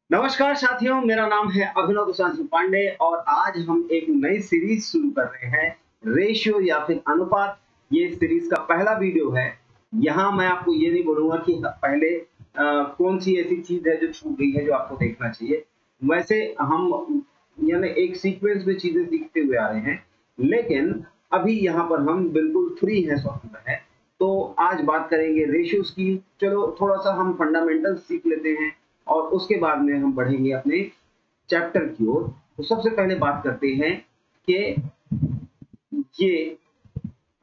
नमस्कार साथियों, मेरा नाम है अभिनव प्रशांत पांडे और आज हम एक नई सीरीज शुरू कर रहे हैं, रेशियो या फिर अनुपात। ये सीरीज का पहला वीडियो है। यहाँ मैं आपको ये नहीं बोलूंगा कि पहले कौन सी ऐसी चीज है जो छूट गई है जो आपको देखना चाहिए। वैसे हम यानी एक सीक्वेंस में चीजें सीखते हुए आ रहे हैं, लेकिन अभी यहाँ पर हम बिल्कुल फ्री हैं, स्वतंत्र हैं। तो आज बात करेंगे रेशियोज की। चलो थोड़ा सा हम फंडामेंटल सीख लेते हैं और उसके बाद में हम बढ़ेंगे अपने चैप्टर की ओर। तो सबसे पहले बात करते हैं कि ये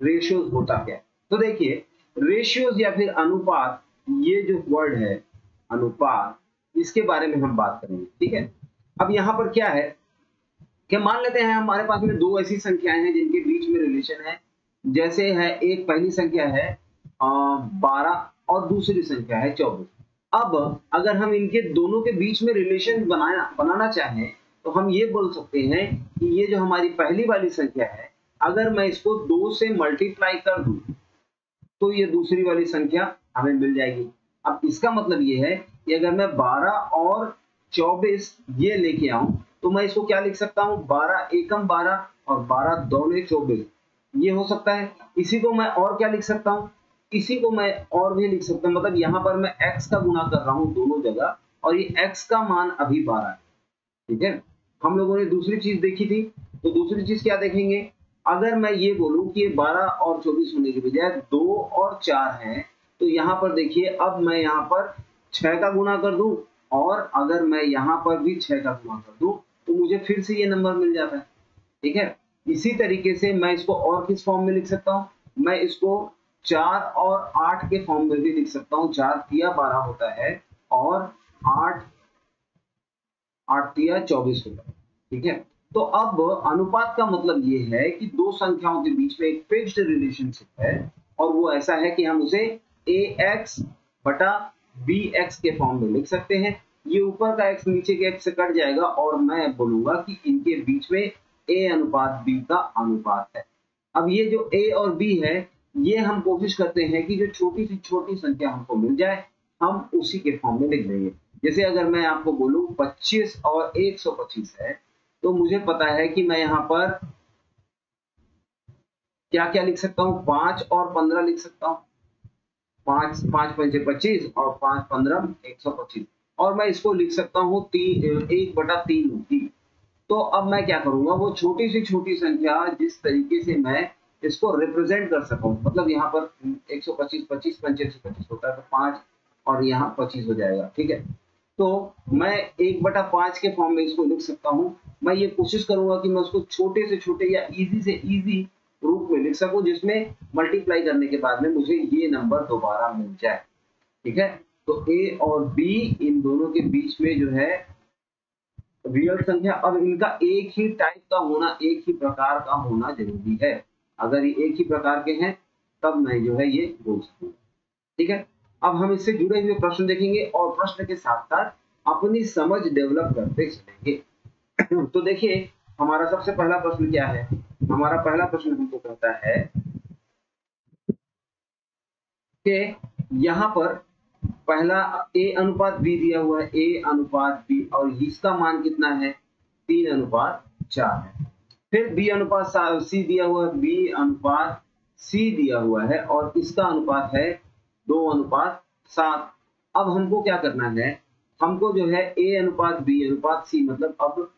रेशियोज होता क्या है। तो देखिए, रेशियोज या फिर अनुपात, ये जो वर्ड है अनुपात, इसके बारे में हम बात करेंगे। ठीक है, अब यहाँ पर क्या है कि मान लेते हैं हमारे पास में दो ऐसी संख्याएं हैं जिनके बीच में रिलेशन है। जैसे है, एक पहली संख्या है 12 और दूसरी संख्या है 24। अब अगर हम इनके दोनों के बीच में रिलेशन बनाना चाहें तो हम ये बोल सकते हैं कि ये जो हमारी पहली वाली संख्या है, अगर मैं इसको 2 से मल्टीप्लाई कर दूं तो ये दूसरी वाली संख्या हमें मिल जाएगी। अब इसका मतलब ये है कि अगर मैं 12 और 24 ये लेके आऊं तो मैं इसको क्या लिख सकता हूं, 12 एकम 12 और 12 दूने 24, ये हो सकता है। इसी को मैं और क्या लिख सकता हूं, इसी को मैं और भी लिख सकता हूं। मतलब यहाँ पर मैं x का गुणा कर रहा हूं दोनों जगह और ये x का मान अभी 12 है। ठीक है, हम लोगों ने दूसरी चीज देखी थी, तो दूसरी चीज क्या देखेंगे, अगर मैं ये बोलूं कि ये 12 और 24 होने के बजाय 2 और 4 है, तो यहाँ पर देखिए, अब मैं यहाँ पर 6 का गुणा कर दूं और अगर मैं यहाँ पर भी 6 का गुणा कर दूं तो मुझे फिर से ये नंबर मिल जाता है। ठीक है, इसी तरीके से मैं इसको और किस फॉर्म में लिख सकता हूँ, मैं इसको 4 और 8 के फॉर्म में भी लिख सकता हूँ। 4 तिया 12 होता है और 8 तिया 24 होता है। ठीक है, तो अब अनुपात का मतलब ये है कि दो संख्याओं के बीच में एक फिक्स्ड रिलेशनशिप है और वो ऐसा है कि हम उसे ax बटा bx के फॉर्म में लिख सकते हैं। ये ऊपर का x नीचे के x से कट जाएगा और मैं बोलूंगा कि इनके बीच में a अनुपात b का अनुपात है। अब ये जो a और b है, ये हम कोशिश करते हैं कि जो छोटी सी छोटी संख्या हमको मिल जाए हम उसी के फॉर्म में लिख देंगे। जैसे अगर मैं आपको बोलूं 25 और 125 है, तो मुझे पता है कि मैं यहाँ पर क्या क्या लिख सकता हूँ, 5 और 15 लिख सकता हूँ। 5 5 पंचे 25 और 5 15 125, और मैं इसको लिख सकता हूँ 1/3। तो अब मैं क्या करूंगा, वो छोटी सी छोटी संख्या जिस तरीके से मैं इसको रिप्रेजेंट कर सकूं, मतलब यहाँ पर 125 25 पंचे 125 होता है, तो 5 और यहाँ 25 हो जाएगा। ठीक है, तो मैं 1/5 के फॉर्म में इसको लिख सकता हूँ। मैं ये कोशिश करूंगा कि मैं उसको छोटे से छोटे या इजी से इजी रूप में लिख सकूं, जिसमें मल्टीप्लाई करने के बाद में मुझे ये नंबर दोबारा मिल जाए। ठीक है, तो ए और बी इन दोनों के बीच में जो है रियल संख्या, अब इनका एक ही टाइप का होना, एक ही प्रकार का होना जरूरी है। अगर ये एक ही प्रकार के हैं तब मैं जो है ये बोल सकूंगा। ठीक है, अब हम इससे जुड़े हुए प्रश्न देखेंगे और प्रश्न के साथ साथ अपनी समझ डेवलप करते चलेंगे। तो देखिए, हमारा सबसे पहला प्रश्न क्या है। हमारा पहला प्रश्न हमको कहता है कि यहाँ पर पहला a अनुपात b दिया हुआ है, a अनुपात b, और इसका मान कितना है, 3:4 है। फिर b अनुपात c दिया हुआ है, b अनुपात c दिया हुआ है और इसका अनुपात है 2:7। अब हमको क्या करना है, हमको जो है a अनुपात b अनुपात c, मतलब अब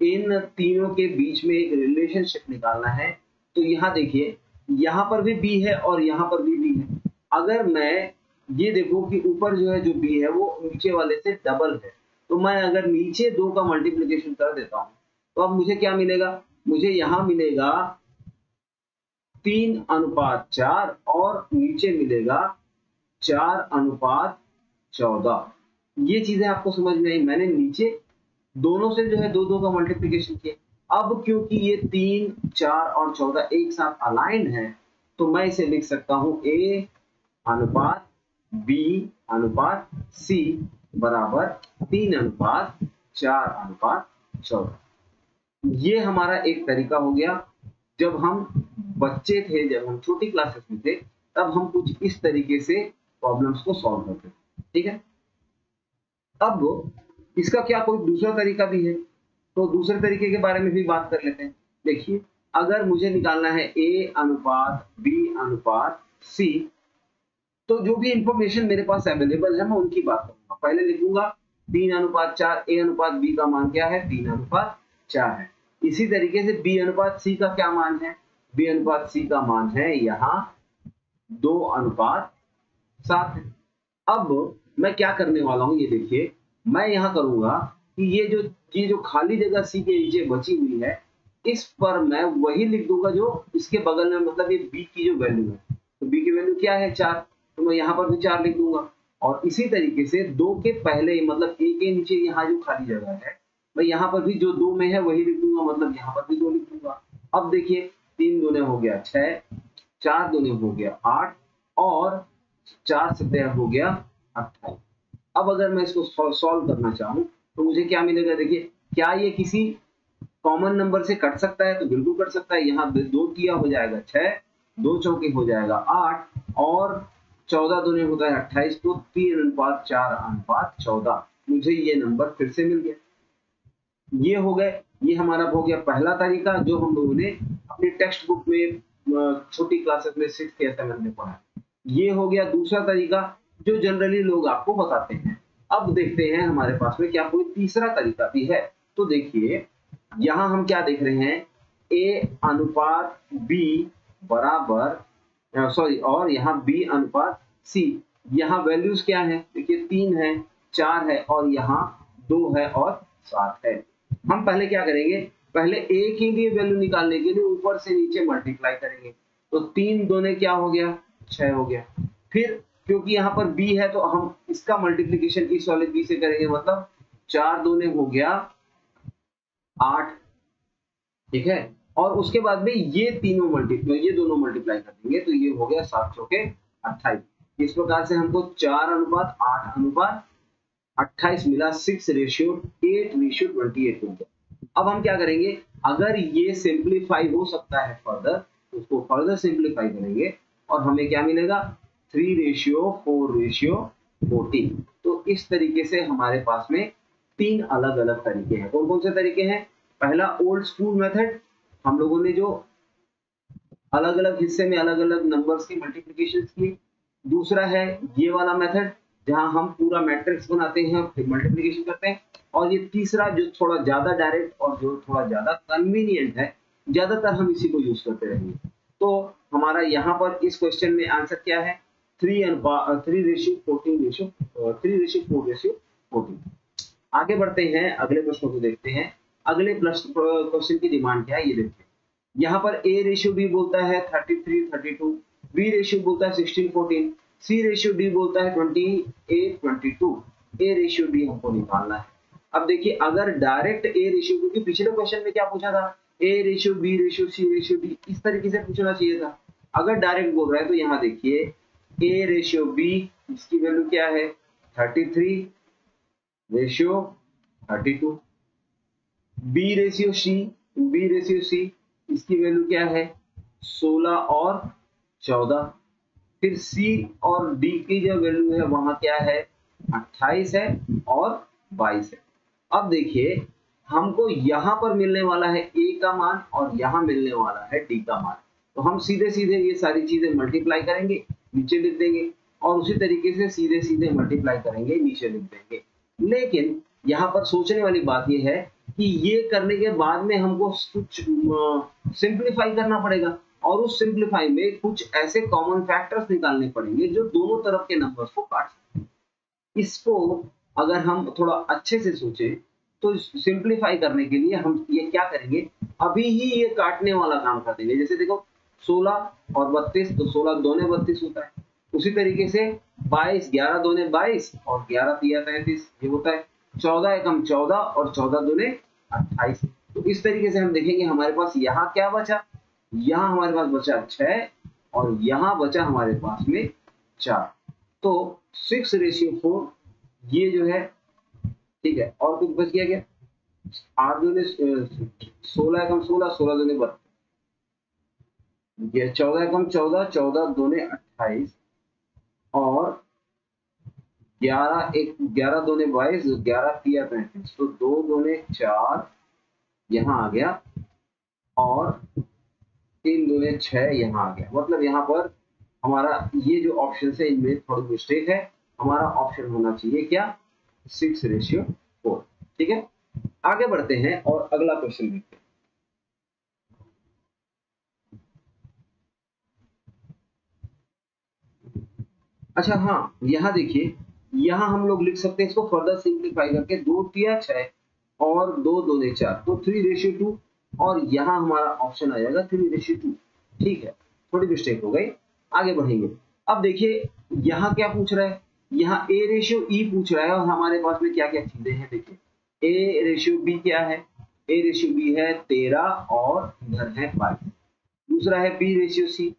इन तीनों के बीच में एक रिलेशनशिप निकालना है। तो यहाँ देखिए, यहाँ पर भी b है और यहाँ पर भी b है। अगर मैं ये देखो कि ऊपर जो है जो b है वो नीचे वाले से डबल है, तो मैं अगर नीचे 2 का मल्टीप्लिकेशन कर देता हूँ तो अब मुझे क्या मिलेगा, मुझे यहाँ मिलेगा 3:4 और नीचे मिलेगा 4:14। ये चीजें आपको समझ में आई। मैंने नीचे दोनों से जो है 2 का मल्टीप्लिकेशन किया। अब क्योंकि ये 3 4 और 14 एक साथ अलाइन है, तो मैं इसे लिख सकता हूं a अनुपात b अनुपात c बराबर 3:4:14। ये हमारा एक तरीका हो गया। जब हम बच्चे थे, जब हम छोटी क्लासेस में थे, तब हम कुछ इस तरीके से प्रॉब्लम्स को सॉल्व करते थे। ठीक है, अब इसका क्या कोई दूसरा तरीका भी है? तो दूसरे तरीके के बारे में भी बात कर लेते हैं। देखिए, अगर मुझे निकालना है A अनुपात B अनुपात C, तो जो भी इंफॉर्मेशन मेरे पास अवेलेबल है मैं उनकी बात करूंगा। पहले लिखूंगा 3:4, A अनुपात B का मान क्या है? 3:4 है। इसी तरीके से B अनुपात C का क्या मान है? B अनुपात C का मान है यहाँ 2:7 है। अब मैं क्या करने वाला हूं, ये देखिए, मैं यहाँ करूंगा कि ये जो खाली जगह C के नीचे बची हुई है, इस पर मैं वही लिख दूंगा जो इसके बगल में, मतलब ये B की जो वैल्यू है। तो B की वैल्यू क्या है? 4, तो मैं यहाँ पर भी 4 लिख दूंगा। और इसी तरीके से 2 के पहले, मतलब A के नीचे यहाँ जो खाली जगह है, मैं यहाँ पर भी जो 2 में है वही लिख दूंगा, मतलब यहाँ पर भी 2 लिख दूंगा। अब देखिए, 3 दूने हो गया 6, 4 दूने हो गया 8 और 4 सत्ते हो गया 28। अब अगर मैं इसको सॉल्व करना चाहूँ तो मुझे क्या मिलेगा? देखिए, क्या ये किसी कॉमन नंबर से कट सकता है? तो बिल्कुल कट सकता है। यहाँ 2 किया हो जाएगा 6, 2 चौके हो जाएगा 8 और 14 दूने होता है 28, तो 3:4:14। मुझे ये नंबर फिर से मिल गया। ये हो गए, ये हमारा हो गया पहला तरीका जो हम लोगों ने अपनी टेक्स्ट बुक में छोटी क्लासेस में 6th या 7th में पढ़ा। ये हो गया दूसरा तरीका जो जनरली लोग आपको बताते हैं। अब देखते हैं हमारे पास में क्या कोई तीसरा तरीका भी है। तो देखिए, यहाँ हम क्या देख रहे हैं? A अनुपात B बराबर, सॉरी, और यहाँ B अनुपात C। यहाँ वैल्यूज क्या है? देखिए, 3 है, 4 है और यहाँ 2 है और 7 है। हम पहले क्या करेंगे? पहले A के लिए वैल्यू निकालने के लिए ऊपर से नीचे मल्टीप्लाई करेंगे। तो 3 दूने क्या हो गया? 6 हो गया। फिर क्योंकि यहाँ पर B है तो हम इसका मल्टीप्लीकेशन इस वाले B से करेंगे, मतलब 4 दूने हो गया 8, ठीक है। और उसके बाद में ये दोनों मल्टीप्लाई कर देंगे तो ये हो गया 7 चौके 28। इस प्रकार से हमको 4:8:28 मिला, 6:8:28 हो गया। अब हम क्या करेंगे? अगर ये सिंप्लीफाई हो सकता है फर्दर, उसको फर्दर सिंप्लीफाई करेंगे और हमें क्या मिलेगा? 3:4:14। तो इस तरीके से हमारे पास में 3 अलग अलग तरीके हैं। कौन कौन से तरीके हैं? पहला ओल्ड स्कूल मेथड, हम लोगों ने जो अलग अलग हिस्से में अलग अलग नंबर्स की मल्टीप्लिकेशन की। दूसरा है ये वाला मेथड जहां हम पूरा मैट्रिक्स बनाते हैं फिर मल्टीप्लिकेशन करते हैं। और ये तीसरा जो थोड़ा ज्यादा डायरेक्ट और जो थोड़ा ज्यादा कन्वीनियंट है, ज्यादातर हम इसी को यूज करते रहेंगे। तो हमारा यहाँ पर इस क्वेश्चन में आंसर क्या है? 3:4:14। आगे बढ़ते हैं, अगले प्रश्न को देखते हैं। अगले क्वेश्चन की डिमांड क्या है ये देखते हैं। यहाँ पर A/B बोलता है 33:32, B/B बोलता है 16:14, C/D बोलता है 28:22। A/B हमको निकालना है। अब देखिए, अगर डायरेक्ट A/B, क्योंकि पिछले क्वेश्चन में क्या पूछा था? A/B/C/D इस तरीके से पूछना चाहिए था। अगर डायरेक्ट बोल रहा है तो यहाँ देखिए A/B, इसकी वैल्यू क्या है? 33:32। B/C, इसकी वैल्यू क्या है? 16 और 14। फिर C और D की जो वैल्यू है वहां क्या है? 28 है और 22 है। अब देखिए, हमको यहाँ पर मिलने वाला है A का मान और यहाँ मिलने वाला है D का मान। तो हम सीधे सीधे ये सारी चीजें मल्टीप्लाई करेंगे, नीचे लिख देंगे, और उसी तरीके से सीधे सीधे मल्टीप्लाई करेंगे, नीचे लिख देंगे। लेकिन यहाँ पर सोचने वाली बात यह है कि ये करने के बाद में हमको कुछ सिंप्लीफाई करना पड़ेगा और उस सिंप्लीफाई में कुछ ऐसे कॉमन फैक्टर्स निकालने पड़ेंगे जो दोनों तरफ के नंबर्स को काट सकते हैं। इसको अगर हम थोड़ा अच्छे से सोचें तो सिंप्लीफाई करने के लिए हम ये क्या करेंगे? अभी ही ये काटने वाला काम कर देंगे। जैसे देखो, 16 और 32, तो 16 दूने 32 होता है। उसी तरीके से 22, 11 दूने 22 और 11 तिया 33 ये होता है। 14 एकम 14 और 14 दूने 28। तो इस तरीके से हम देखेंगे हमारे पास यहाँ क्या बचा? यहाँ हमारे पास बचा 6 और यहाँ बचा हमारे पास में 4। तो 6:4 ये जो है, ठीक है। और कुछ बच गया क्या? 8 दूने 16 एकम 16, 16 दूने 32, 14 एकम 14, 14 दूने 28 और 11 दूने 22, 11 तिया 35, तो 2 दूने 4 यहाँ आ गया और 3 दूने 6 यहाँ आ गया। मतलब यहाँ पर हमारा ये जो ऑप्शन है इनमें थोड़ी मिस्टेक है। हमारा ऑप्शन होना चाहिए क्या, 6:4। ठीक है, आगे बढ़ते हैं और अगला क्वेश्चन देखते हैं। अच्छा हाँ, यहाँ देखिए, यहाँ हम लोग लिख सकते हैं इसको फर्दर सिंप्लीफाई करके, 2 तिया 6 और 2 दूने 4, तो 3:2, और यहाँ हमारा ऑप्शन आ जाएगा 3:2। ठीक है, थोड़ी मिस्टेक हो गई, आगे बढ़ेंगे। अब देखिए यहाँ क्या पूछ रहा है, यहाँ A/E पूछ रहा है, और हमारे पास में क्या क्या चीजें हैं देखिए। A/B क्या है, A/B है 13 और इधर है 22। दूसरा है B/C,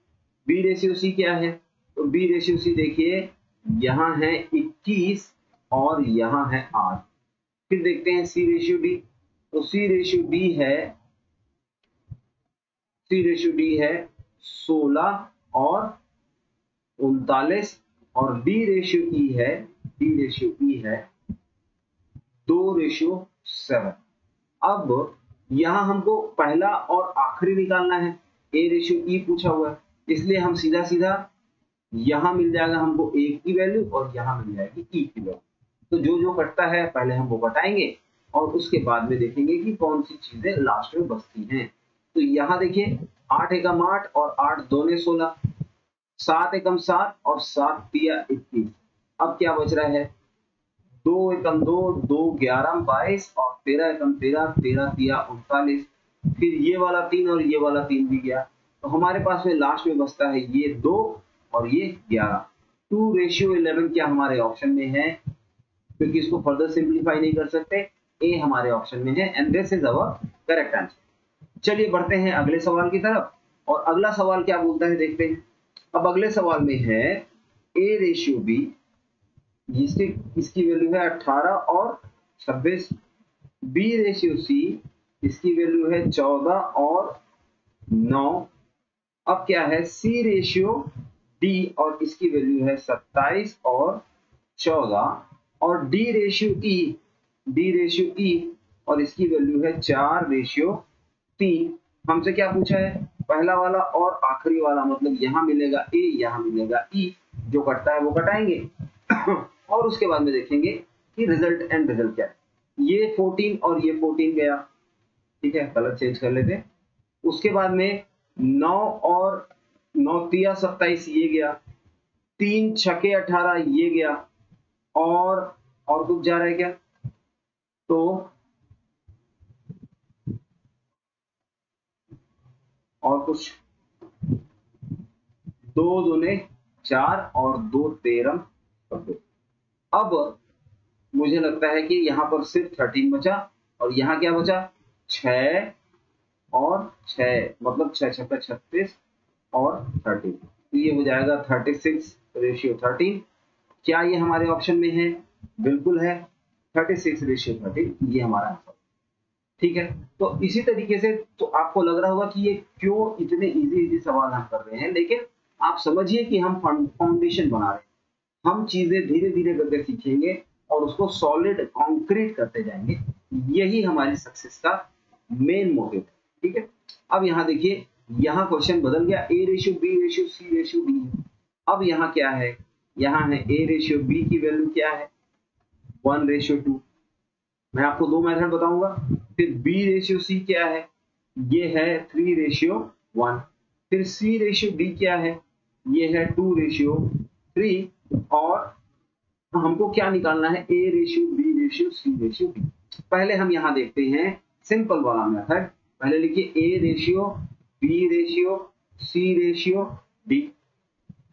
B/C क्या है, तो B/C देखिए यहाँ है 21 और यहाँ है 8। फिर देखते हैं C/D, तो C/D है 16 और 39, और D/E है 2:7। अब यहाँ हमको पहला और आखिरी निकालना है, A/E पूछा हुआ है, इसलिए हम सीधा सीधा यहाँ मिल जाएगा हमको A की वैल्यू और यहाँ मिल जाएगी E की वैल्यू। तो जो जो कटता है पहले हम वो कटाएंगे और उसके बाद में देखेंगे कि कौन सी चीजें लास्ट में बचती हैं। तो यहाँ देखिए 8 एकम 8 और 8 दूने 16, 7 एकम 7 और 7 तिया 21। अब क्या बच रहा है, 2 एकम 2, 2 11 22 और 13 एकम 13, 13 तिया 39। फिर ये वाला 3 और ये वाला 3 भी गया, तो हमारे पास में लास्ट में बचता है ये 2 और ये 11। 2:11 क्या हमारे ऑप्शन में है, क्योंकि इसको फर्दर सिंप्लीफाई नहीं कर सकते, ए हमारे ऑप्शन में है, and this is our correct answer. चलिए बढ़ते हैं अगले सवाल की तरफ, और अगला सवाल क्या बोलता है देखते हैं। अब अगले सवाल में है A/B, इसकी वैल्यू है 18 और 26। B/C, इसकी वैल्यू है 14 और 9। अब क्या है C/D, और इसकी वैल्यू है 27 और 14, और D/E, और इसकी वैल्यू है 4:3। हमसे क्या पूछा है, पहला वाला और आखिरी वाला, मतलब यहाँ मिलेगा A, यहाँ मिलेगा E, जो कटता है वो कटाएंगे और उसके बाद में देखेंगे कि रिजल्ट एंड रिजल्ट क्या है। ये 14 और ये 14 गया, ठीक है, कलर चेंज कर लेते हैं। उसके बाद में 9 और 9 तिया 27 ये गया, 3 छके 18 ये गया, और कुछ जा रहा है क्या, तो और कुछ 2 दूने 4 और 2 13। अब मुझे लगता है कि यहाँ पर सिर्फ 13 बचा, और यहाँ क्या बचा 6 और 6, मतलब 6 छक्का 36 और 13, तो ये हो जाएगा 36:13। क्या ये हमारे ऑप्शन में है, बिल्कुल है, 36:13 ये हमारा आंसर। ठीक है, तो इसी तरीके से तो आपको लग रहा होगा कि ये क्यों इतने इजी सवाल हम कर रहे हैं, लेकिन आप समझिए कि हम फाउंडेशन बना रहे हैं, हम चीजें धीरे धीरे करके सीखेंगे और उसको सॉलिड कॉन्क्रीट करते जाएंगे, यही हमारी सक्सेस का मेन मोटिव है। ठीक है, अब यहाँ देखिए, यहाँ क्वेश्चन बदल गया, A/B/C/D। अब यहाँ क्या है, यहाँ है A/B की वैल्यू क्या है 1:2। मैं आपको 2 मेथड बताऊंगा। फिर B/C क्या है, ये है 3:1। फिर C/D क्या है, ये है 2:3। और हमको क्या निकालना है, A/B/C/D। पहले हम यहाँ देखते हैं सिंपल वाला मेथड। पहले लिखिए A/B/C/D।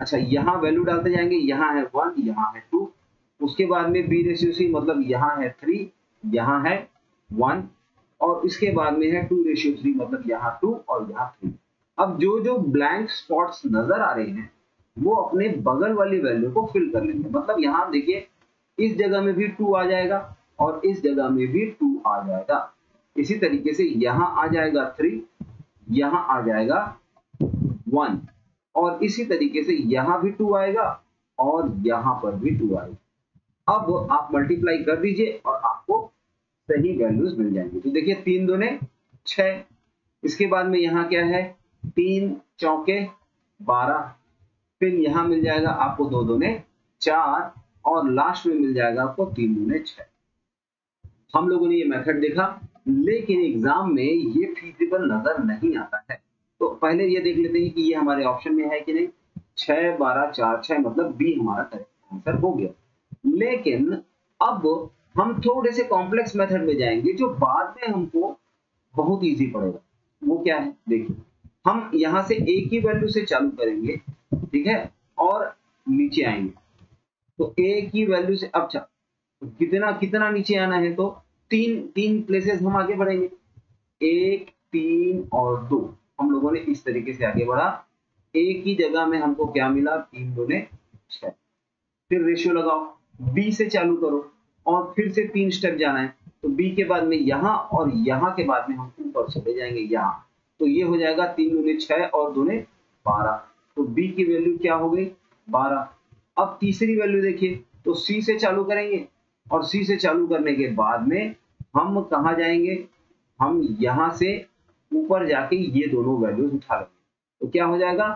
अच्छा, यहाँ वैल्यू डालते जाएंगे, यहाँ है 1, यहाँ है 2। उसके बाद में B/C मतलब यहाँ है 3, यहाँ है 1, और इसके बाद में है 2:3 मतलब यहाँ 2 और यहाँ 3। अब जो जो ब्लैंक स्पॉट्स नजर आ रहे हैं वो अपने बगल वाली वैल्यू को फिल कर लेंगे। मतलब यहाँ देखिए, इस जगह में भी 2 आ जाएगा और इस जगह में भी 2 आ जाएगा। इसी तरीके से यहाँ आ जाएगा 3, यहाँ आ जाएगा 1, और इसी तरीके से यहाँ भी 2 आएगा और यहाँ पर भी 2 आएगा। अब आप मल्टीप्लाई कर दीजिए और आपको सही वैल्यूज मिल जाएंगी। तो देखिए 3 दूने 6, इसके बाद में यहाँ क्या है 3 चौके 12, फिर यहाँ मिल जाएगा आपको 2 दूने 4 और लास्ट में मिल जाएगा आपको 3 दूने 6। हम लोगों ने ये मेथड देखा, लेकिन एग्जाम में ये फीजिबल नजर नहीं आता है। तो पहले ये देख लेते हैं कि ये हमारे ऑप्शन में है कि नहीं। 6 12 4 6 मतलब बी हमारा करेक्ट आंसर हो गया। लेकिन अब हम थोड़े से कॉम्प्लेक्स मेथड में जाएंगे जो बाद में हमको बहुत इजी पड़ेगा। वो क्या है देखिए, हम यहाँ से ए की वैल्यू से चालू करेंगे, ठीक है, और नीचे आएंगे। तो ए की वैल्यू से अब कितना कितना नीचे आना है, तो तीन प्लेसेस हम आगे बढ़ेंगे, 1 3 और 2। हम लोगों ने इस तरीके से आगे बढ़ा। ए की जगह में हमको क्या मिला 3 दूने 6। फिर रेशियो लगाओ, बी से चालू करो और फिर से 3 स्टेप जाना है। तो बी के बाद में यहाँ और यहाँ के बाद में हम ऊपर चले जाएंगे यहाँ। तो ये हो जाएगा 3 दूने 6 और दूने 12। तो बी की वैल्यू क्या हो गई 12। अब तीसरी वैल्यू देखिए, तो सी से चालू करेंगे और सी से चालू करने के बाद में हम कहाँ जाएंगे, हम यहाँ से ऊपर जाके ये दोनों वैल्यूज उठा लेंगे। तो क्या हो जाएगा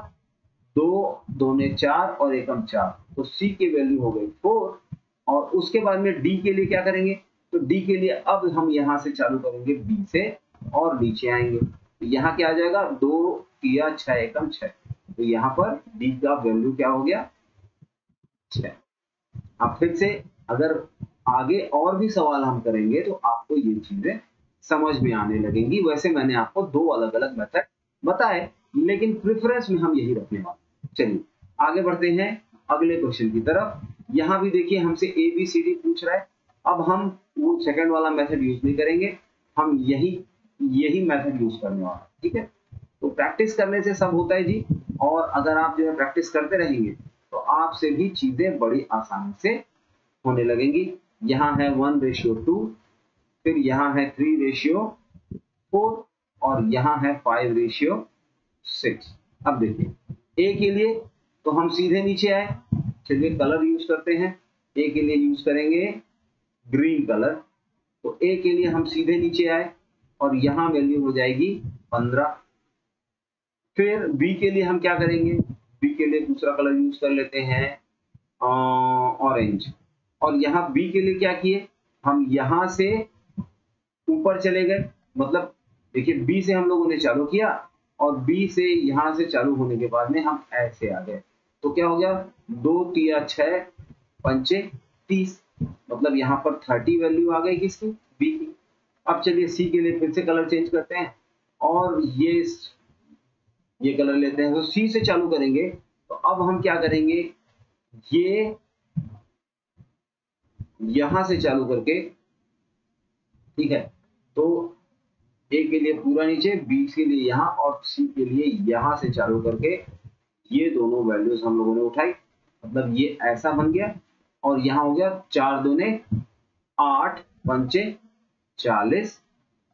2 दूने 4 और एकम 4। तो सी की वैल्यू हो गई 4। और उसके बाद में डी के लिए क्या करेंगे, तो डी के लिए अब हम यहाँ से चालू करेंगे बी से और नीचे आएंगे। तो यहाँ क्या आ जाएगा 2 3 6 एकम 6। तो यहाँ पर डी का वैल्यू क्या हो गया 6। अब फिर से अगर आगे और भी सवाल हम करेंगे तो आपको ये चीजें समझ में आने लगेंगी। वैसे मैंने आपको 2 अलग अलग मेथड बताए, लेकिन प्रेफरेंस में हम यही रखने वाले। चलिए आगे बढ़ते हैं अगले क्वेश्चन की तरफ। यहाँ भी देखिए हमसे ए बी सी डी पूछ रहा है। अब हम वो सेकंड वाला मेथड यूज नहीं करेंगे, हम यही मेथड यूज करने वाले, ठीक है। तो प्रैक्टिस करने से सब होता है जी, और अगर आप जो है प्रैक्टिस करते रहेंगे तो आपसे भी चीजें बड़ी आसानी से होने लगेंगी। यहाँ है 1:2, फिर यहाँ है 3:4 और यहाँ है 5:6। अब देखिए ए के लिए तो हम सीधे नीचे आए, चलिए कलर यूज करते हैं। ए के लिए यूज करेंगे ग्रीन कलर। तो ए के लिए हम सीधे नीचे आए और यहाँ वैल्यू हो जाएगी 15। फिर बी के लिए हम क्या करेंगे, बी के लिए दूसरा कलर यूज कर लेते हैं ऑरेंज। और यहाँ बी के लिए क्या किए, हम यहाँ से ऊपर चले गए। मतलब देखिए बी से हम लोगों ने चालू किया और बी से यहाँ से चालू होने के बाद में हम ऐसे आ गए। तो क्या हो गया 2 3 6 5 30। मतलब यहाँ पर 30 वैल्यू आ गई किसकी, बी की। अब चलिए सी के लिए फिर से कलर चेंज करते हैं और ये कलर लेते हैं। तो सी से चालू करेंगे तो अब हम क्या करेंगे, ये यहां से चालू करके, ठीक है। तो ए के लिए पूरा नीचे, बी के लिए यहाँ और सी के लिए यहां से चालू करके ये दोनों वैल्यूज हम लोगों ने उठाई। मतलब ये ऐसा बन गया और यहाँ हो गया 4 दूने 8 पंचे 40।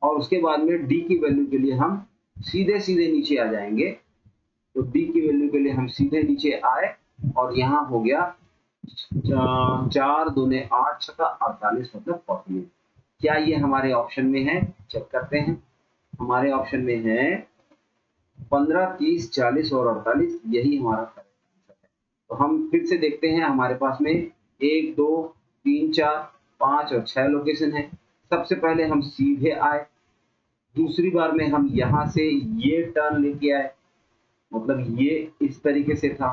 और उसके बाद में डी की वैल्यू के लिए हम सीधे सीधे नीचे आ जाएंगे। तो डी की वैल्यू के लिए हम सीधे नीचे आए और यहाँ हो गया 4 दूने 8 छक्का 48 मतलब 48। क्या ये हमारे ऑप्शन में है, चेक करते हैं। हमारे ऑप्शन में है 15 30 40 और 48, यही हमारा करेक्ट आंसर है। तो हम फिर से देखते हैं, हमारे पास में 1 2 3 4 5 और 6 लोकेशन है। सबसे पहले हम सीधे आए, दूसरी बार में हम यहाँ से ये टर्न लेके आए, मतलब ये इस तरीके से था।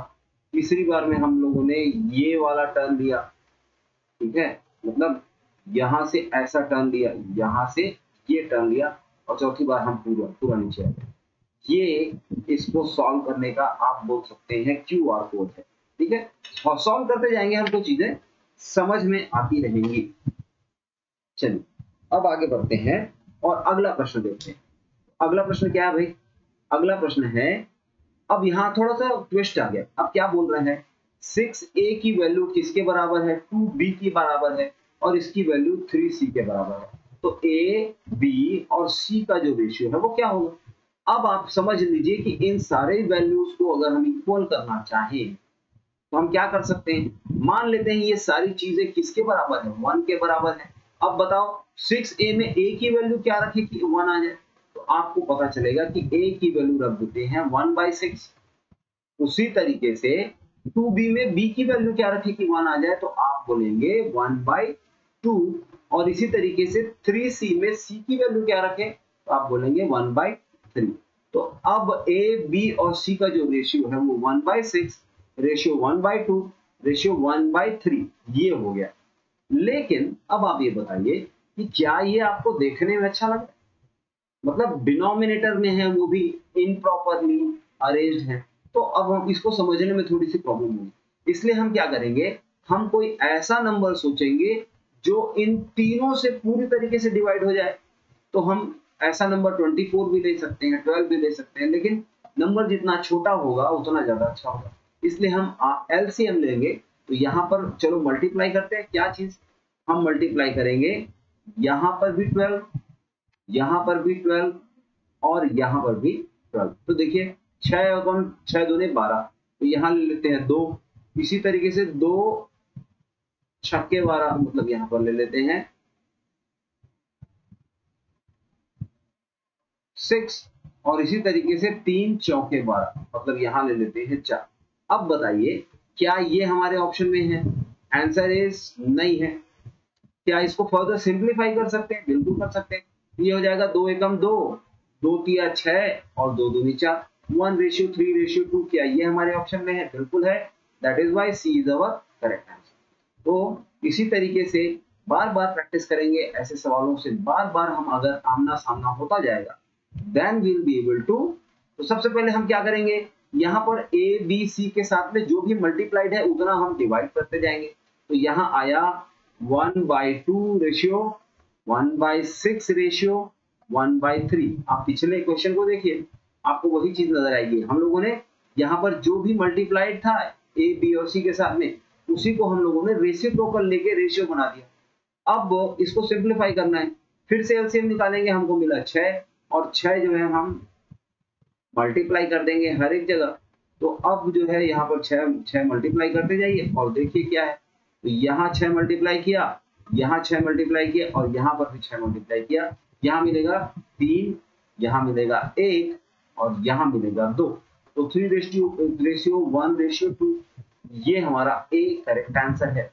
तीसरी बार में हम लोगों ने ये वाला टर्न लिया, ठीक है, मतलब यहाँ से ऐसा टर्न लिया, यहाँ से ये टर्न लिया और चौथी बार हम पूरा नीचे आए। ये इसको सॉल्व करने का आप बोल सकते हैं QR कोड है, ठीक है। और सॉल्व करते जाएंगे हम तो चीजें समझ में आती रहेंगी। चलिए अब आगे बढ़ते हैं और अगला प्रश्न देखते हैं। अगला प्रश्न क्या है भाई, अगला प्रश्न है, अब यहाँ थोड़ा सा ट्विस्ट आ गया। अब क्या बोल रहे हैं, 6a की वैल्यू किसके बराबर है, 2b की बराबर है और इसकी वैल्यू 3c के बराबर है। तो a b और c का जो रेशियो है वो क्या होगा। अब आप समझ लीजिए कि इन सारे वैल्यूज को अगर हम इक्वल करना चाहें तो हम क्या कर सकते हैं, मान लेते हैं ये सारी चीजें किसके बराबर है, 1 के बराबर है। अब बताओ 6a में a की वैल्यू क्या रखे कि 1 आ जाए, तो आपको पता चलेगा कि a की वैल्यू रख देते हैं 1/6। उसी तरीके से 2b में b की वैल्यू क्या रखे कि 1 आ जाए, तो आप बोलेंगे 1/2। और इसी तरीके से 3c में c की वैल्यू क्या रखे, तो आप बोलेंगे 1/3। तो अब a b और c का जो रेशियो है वो 1/6, रेशियो 1/2, रेशियो 1/3 ये हो गया। लेकिन अब आप ये बताइए कि क्या ये आपको देखने में अच्छा लग रहा है, मतलब डिनोमिनेटर में है वो भी इनप्रॉपरली अरेंज्ड है, तो अब हम इसको समझने में थोड़ी सी प्रॉब्लम होगी। इसलिए हम क्या करेंगे, हम कोई ऐसा नंबर सोचेंगे जो इन तीनों से पूरी तरीके से डिवाइड हो जाए। तो हम ऐसा नंबर 24 भी ले सकते हैं, 12 भी ले सकते हैं, लेकिन नंबर जितना छोटा होगा उतना ज्यादा अच्छा होगा। इसलिए हम एलसीएम लेंगे। तो यहाँ पर चलो मल्टीप्लाई करते हैं, क्या चीज हम मल्टीप्लाई करेंगे, यहाँ पर भी 12, यहाँ पर भी 12 और यहाँ पर भी 12। तो देखिए 6 दूने 12, तो यहाँ ले लेते हैं 2। इसी तरीके से 2 छक्के 12, मतलब यहाँ पर ले लेते हैं 6, और इसी तरीके से 3 चौके 12, मतलब यहाँ ले लेते हैं 4। अब बताइए क्या ये हमारे ऑप्शन में है, आंसर इज नहीं है। क्या इसको फर्दर सिंप्लीफाई कर सकते हैं, बिल्कुल कर सकते हैं। ये हो जाएगा 2 एकम 2, 2 तिया 6 और 2 दूनी 4, 1:3:2। क्या ये हमारे ऑप्शन में है, बिल्कुल है। That is why C is our correct answer. तो इसी तरीके से बार बार प्रैक्टिस करेंगे ऐसे सवालों से, बार बार हम अगर आमना सामना होता जाएगा then we'll be able to. तो सबसे पहले हम क्या करेंगे, यहाँ पर ए बी सी के साथ में जो भी मल्टीप्लाइड है उतना हम डिवाइड करते जाएंगे। तो यहाँ आया 1/2 रेशियो, 1/6 रेशियो, 1/3। आप पिछले क्वेश्चन को देखिए, आपको वही चीज नजर आएगी। हम लोगों ने यहाँ पर जो भी मल्टीप्लाइड था ए बी और सी के साथ में, उसी को हम लोगों ने रेसिप्रोकल लेके रेशियो बना दिया। अब इसको सिंप्लीफाई करना है, फिर से एलसीएम निकालेंगे, हमको मिला 6, और 6 जो है हम मल्टीप्लाई कर देंगे हर एक जगह। तो अब जो है यहाँ पर 6 मल्टीप्लाई करते जाइए और देखिए क्या है। तो यहाँ 6 मल्टीप्लाई किया, यहाँ 6 मल्टीप्लाई किया और यहाँ पर भी 6 मल्टीप्लाई किया। यहाँ मिलेगा 3, यहाँ मिलेगा 1 और यहाँ मिलेगा 2। तो 3:1:2 ये हमारा ए करेक्ट आंसर है।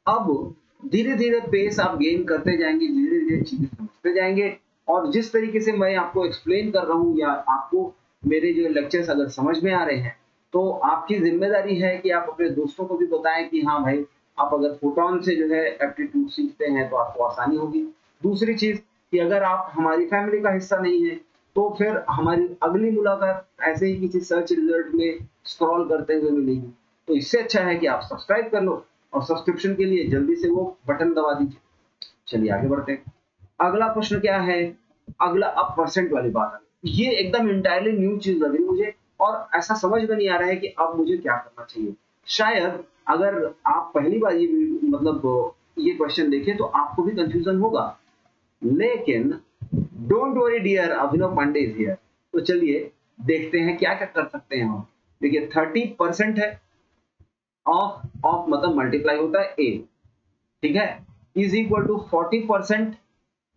अब धीरे धीरे पेस आप गेन करते जाएंगे, धीरे धीरे चीजें समझते जाएंगे, और जिस तरीके से मैं आपको एक्सप्लेन कर रहा हूँ या आपको मेरे जो लेक्चर्स अगर समझ में आ रहे हैं, तो आपकी जिम्मेदारी है कि आप अपने दोस्तों को भी बताएं कि हाँ भाई, आप अगर फोटोन से जो है एप्टीट्यूड सीखते हैं तो आपको आसानी होगी। दूसरी चीज कि अगर आप हमारी फैमिली का हिस्सा नहीं है, तो फिर हमारी अगली मुलाकात ऐसे ही किसी सर्च रिजल्ट में स्क्रॉल करते हुए मिलेगी। तो इससे अच्छा है कि आप सब्सक्राइब कर लो, और सब्सक्रिप्शन के लिए जल्दी से वो बटन दबा दीजिए। चलिए आगे बढ़ते हैं। अगला प्रश्न क्या है, अगला अब परसेंट वाली बात है। ये एकदम इंटायरली न्यू चीज लग रही मुझे, और ऐसा समझ में नहीं आ रहा है कि अब मुझे क्या करना चाहिए। शायद अगर आप पहली बार ये मतलब ये क्वेश्चन देखें तो आपको भी कंफ्यूजन होगा, लेकिन don't worry dear, Abhinav Pandey is here. तो चलिए देखते हैं क्या क्या कर सकते हैं हम। देखिए 30% है ऑफ मतलब मल्टीप्लाई होता है ए, ठीक है, इज इक्वल टू 40%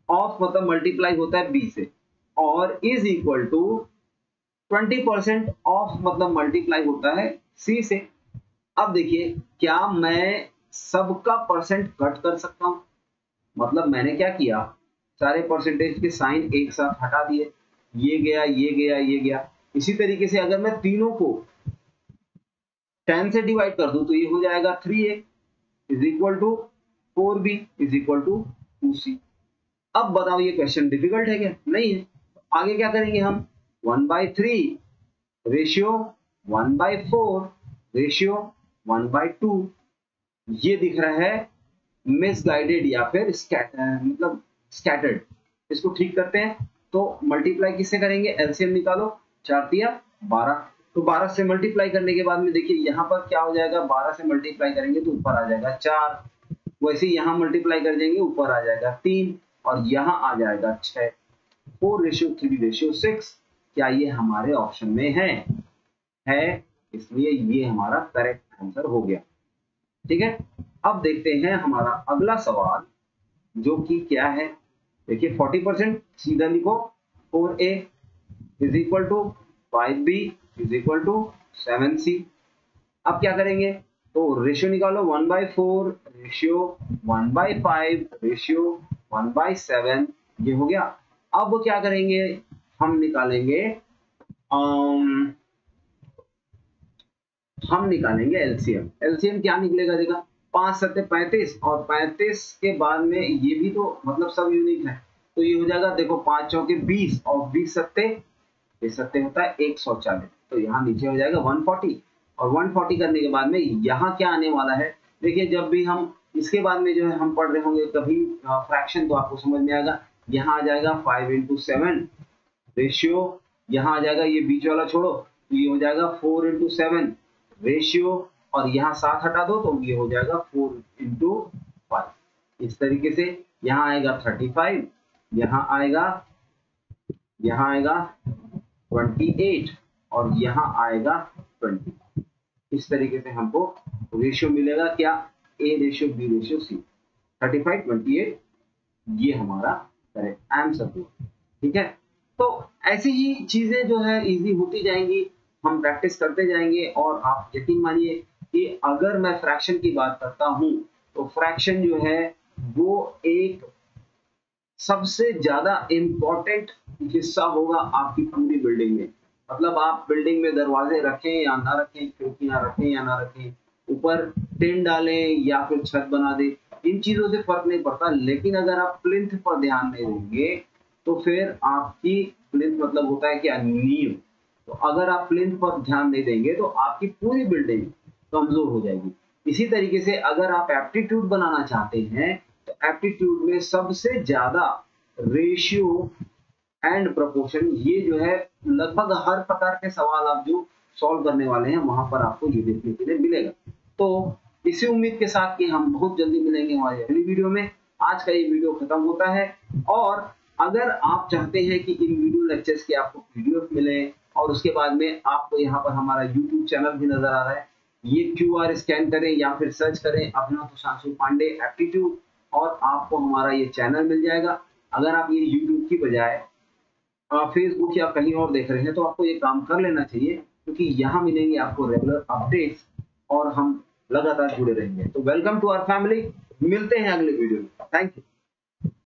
ऑफ मतलब मल्टीप्लाई होता है बी से, और इज इक्वल टू 20% ऑफ मतलब मल्टीप्लाई होता है सी से। अब देखिए क्या मैं सबका परसेंट कट कर सकता हूं, मतलब मैंने क्या किया, सारे परसेंटेज के साइन एक साथ हटा दिए, ये गया ये गया ये गया। इसी तरीके से अगर मैं तीनों को 10 से डिवाइड कर दूं तो ये हो जाएगा 3a is equal to 4b is equal to 2c। अब बताओ ये क्वेश्चन डिफिकल्ट है क्या, नहीं है। आगे क्या करेंगे हम, 1/3 रेशियो 1/4 रेशियो 1/2। ये दिख रहा है मिसगाइडेड या फिर मतलब स्कैटर्ड। इसको ठीक करते हैं। तो मल्टीप्लाई किससे करेंगे, एलसीएम निकालो, 4 तिया 12। तो 12 से मल्टीप्लाई करने के बाद में देखिए यहाँ पर क्या हो जाएगा, 12 से मल्टीप्लाई करेंगे तो ऊपर आ जाएगा 4, वैसे यहाँ मल्टीप्लाई कर देंगे ऊपर आ जाएगा 3, और यहाँ आ जाएगा 6। 4:3:6। क्या ये हमारे ऑप्शन में है? इसलिए ये हमारा करेक्ट आंसर हो गया। ठीक है, अब देखते हैं हमारा अगला सवाल जो कि क्या है। देखिए 40% सीधा लिखो, 4a is equal to 5b is equal to 7c। अब क्या करेंगे, तो रेशियो निकालो 1/4 रेशियो 1/5 रेशियो 1/7, ये हो गया। अब क्या करेंगे, हम निकालेंगे एलसीएम। एलसीएम क्या निकलेगा, देखा 5 सत्ते 35 और 35 के बाद में ये भी तो मतलब सब यूनिक है, तो ये हो जाएगा देखो 5 चौके 20 और 20 सत्ते, ये सत्ते होता है 140, तो यहाँ नीचे हो जाएगा 140। और 140 करने के बाद में यहाँ क्या आने वाला है, देखिए जब भी हम इसके बाद में जो है हम पढ़ रहे होंगे कभी फ्रैक्शन, तो आपको समझ में आएगा। यहाँ आ जाएगा 5 × 7 रेशियो, यहाँ आ जाएगा ये बीच वाला छोड़ो, तो ये हो जाएगा 4 × 7 रेशियो, और यहाँ 7 हटा दो तो ये हो जाएगा 4 × 5। इस तरीके से यहाँ आएगा 35, यहाँ आएगा 28 और यहाँ आएगा 20। इस तरीके से हमको रेशियो मिलेगा, क्या A ratio B ratio C, 35 28, ये हमारा करेक्ट आंसर हुआ। ठीक है, तो ऐसी ही चीजें जो है इजी होती जाएंगी, हम प्रैक्टिस करते जाएंगे। और आप यकीन मानिए कि अगर मैं फ्रैक्शन की बात करता हूं तो फ्रैक्शन जो है वो एक सबसे ज्यादा इंपॉर्टेंट हिस्सा होगा आपकी पूरी बिल्डिंग में। मतलब आप बिल्डिंग में दरवाजे रखें या ना रखें, खिड़कियां रखें या ना रखें, ऊपर टिन डालें या फिर छत बना दें, इन चीजों से फर्क नहीं पड़ता। लेकिन अगर आप प्लिंथ पर ध्यान नहीं देंगे तो फिर आपकी प्लिंथ मतलब होता है क्या, नींव। तो अगर आप प्लिंथ पर ध्यान नहीं देंगे तो आपकी पूरी बिल्डिंग कमजोर हो जाएगी। इसी तरीके से अगर आप एप्टीट्यूड बनाना चाहते हैं तो एप्टीट्यूड में सबसे ज्यादा रेशियो एंड प्रोपोर्शन, ये जो है लगभग हर प्रकार के सवाल आप जो सॉल्व करने वाले हैं वहां पर आपको ये देखने के लिए मिलेगा। तो इसी उम्मीद के साथ कि हम बहुत जल्दी मिलेंगे हमारी अगली वीडियो में। आज का ये वीडियो खत्म होता है, और अगर आप चाहते हैं कि इन वीडियो लेक्चर्स के आपको पीडीएफ मिले और उसके बाद में आपको यहाँ पर हमारा यूट्यूब चैनल भी नजर आ रहा है, ये QR स्कैन करें या फिर सर्च करें अभिनव सुशांशु पांडे एप्टीट्यूड, और आपको हमारा ये चैनल मिल जाएगा। अगर आप ये यूट्यूब की बजाय फेसबुक या कहीं और देख रहे हैं तो आपको ये काम कर लेना चाहिए, क्योंकि यहाँ मिलेंगे आपको रेगुलर अपडेट्स और हम लगातार जुड़े रहेंगे। तो वेलकम टू आवर फैमिली, मिलते हैं अगले वीडियो में। Thank you.